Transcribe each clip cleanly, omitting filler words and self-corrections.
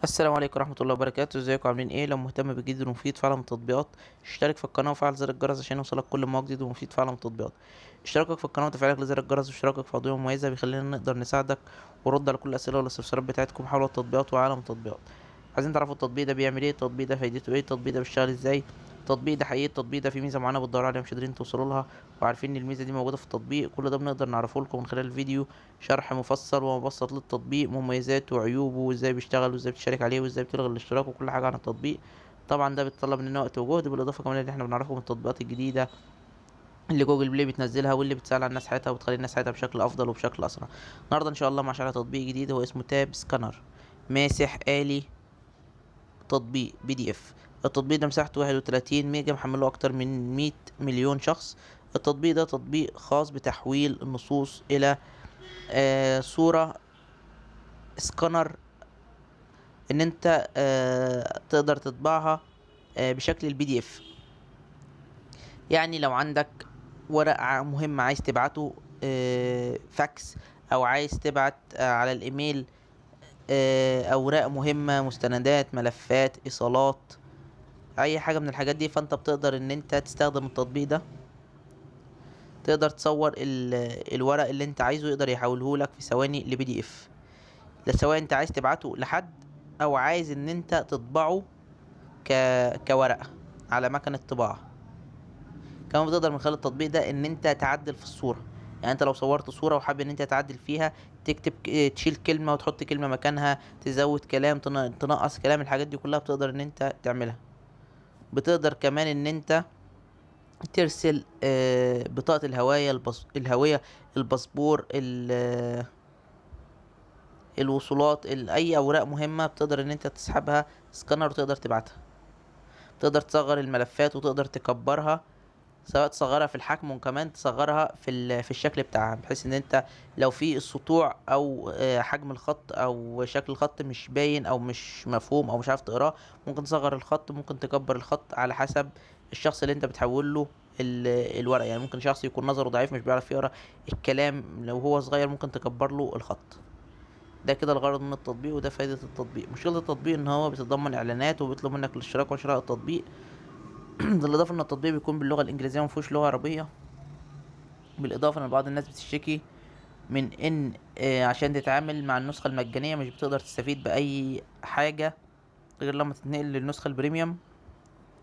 السلام عليكم ورحمة الله وبركاته. ازيكم عاملين ايه؟ لو مهتم بجديد ومفيد في عالم التطبيقات اشترك في القناة وفعل زر الجرس عشان يوصلك كل ما هو جديد ومفيد في عالم التطبيقات. اشتراكك في القناة وتفعيلك لزر الجرس واشتراكك في عضوية مميزة بيخلينا نقدر نساعدك ونرد على كل الأسئلة والاستفسارات بتاعتكم حول التطبيقات وعالم التطبيقات. عايزين تعرفوا التطبيق ده بيعمل ايه؟ التطبيق ده فايدته ايه؟ التطبيق ده بيشتغل ازاي؟ التطبيق ده حقيقي؟ التطبيق ده فيه ميزة معينة بتدوروا عليها مش قادرين توصلوا لها وعارفين ان الميزة دي موجودة في التطبيق؟ كل ده بنقدر نعرفه لكم من خلال الفيديو، شرح مفصل ومبسط للتطبيق، مميزاته وعيوبه وازاي بيشتغل وازاي بتشارك عليه وازاي بتلغي الاشتراك وكل حاجة عن التطبيق. طبعا ده بيتطلب مننا وقت وجهد، بالاضافة كمان ان احنا بنعرفه من التطبيقات الجديدة اللي جوجل بلاي بتنزلها واللي بتسهل على الناس حياتها وبتخلي الناس حياتها بشكل افضل وبشكل اسرع. النهارده ان شاء الله مع شرح تطبيق جديد هو اسمه تاب سكانر، ماسح آلي، تطبيق PDF. التطبيق ده مساحته 31 ميجا، محمله اكتر من 100 مليون شخص. التطبيق ده تطبيق خاص بتحويل النصوص الى صورة، سكانر، ان انت تقدر تطبعها بشكل PDF. يعني لو عندك ورق مهم عايز تبعته فاكس، او عايز تبعت على الايميل اوراق مهمة، مستندات، ملفات، ايصالات، اي حاجة من الحاجات دي، فانت بتقدر ان انت تستخدم التطبيق ده. تقدر تصور الورق اللي انت عايزه، يقدر يحوله لك في ثواني لPDF. ده سواء انت عايز تبعته لحد او عايز ان انت تطبعه ك... كورقة على مكنة طباعة. كمان بتقدر من خلال التطبيق ده ان انت تعدل في الصورة. يعني انت لو صورت صورة وحابب ان انت تعدل فيها، تكتب تشيل كلمة وتحط كلمة مكانها، تزود كلام، تنقص كلام، الحاجات دي كلها بتقدر ان انت تعملها. بتقدر كمان ان انت ترسل بطاقة الهوية، الباسبور، الوصولات، اي اوراق مهمة بتقدر ان انت تسحبها سكانر وتقدر تبعتها. تقدر تصغر الملفات وتقدر تكبرها، سواء تصغرها في الحجم وكمان تصغرها في الشكل بتاعها، بحيث ان انت لو في السطوع او حجم الخط او شكل الخط مش باين او مش مفهوم او مش عارف تقراه، ممكن تصغر الخط، ممكن تكبر الخط على حسب الشخص اللي انت بتحول له الورق. يعني ممكن شخص يكون نظره ضعيف مش بيعرف يقرا الكلام، لو هو صغير ممكن تكبر له الخط. ده كده الغرض من التطبيق وده فايدة التطبيق. مشكلة التطبيق ان هو بيتضمن اعلانات وبيطلب منك الاشتراك وشراء التطبيق. بالاضافة ان التطبيق بيكون باللغة الانجليزية ومفيهوش لغة عربية. بالاضافة ان بعض الناس بتشتكي من ان عشان تتعامل مع النسخة المجانية مش بتقدر تستفيد بأي حاجة غير لما تتنقل للنسخة البريميوم،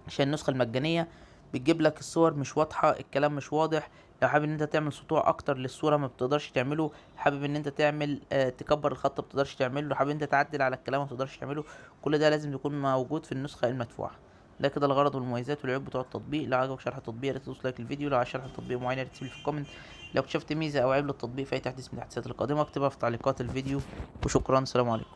عشان النسخة المجانية بتجيب لك الصور مش واضحة، الكلام مش واضح. لو حابب ان انت تعمل سطوع اكتر للصورة ما بتقدرش تعمله، حابب ان انت تعمل تكبر الخط ما بتقدرش تعمله، حابب ان انت تعدل على الكلام ما بتقدرش تعمله. كل ده لازم يكون موجود في النسخة المدفوعة. ده كده الغرض والمميزات والعيوب بتوع التطبيق. لو عجبك شرح التطبيق يا ريت تدوس لايك للفيديو. لو عايز شرح تطبيق معين يا ريت تسيب لي في الكومنت. لو اكتشفت ميزة او عيب للتطبيق في اي تحديث من التحديثات القادمة اكتبها في تعليقات الفيديو. وشكرا، سلام عليكم.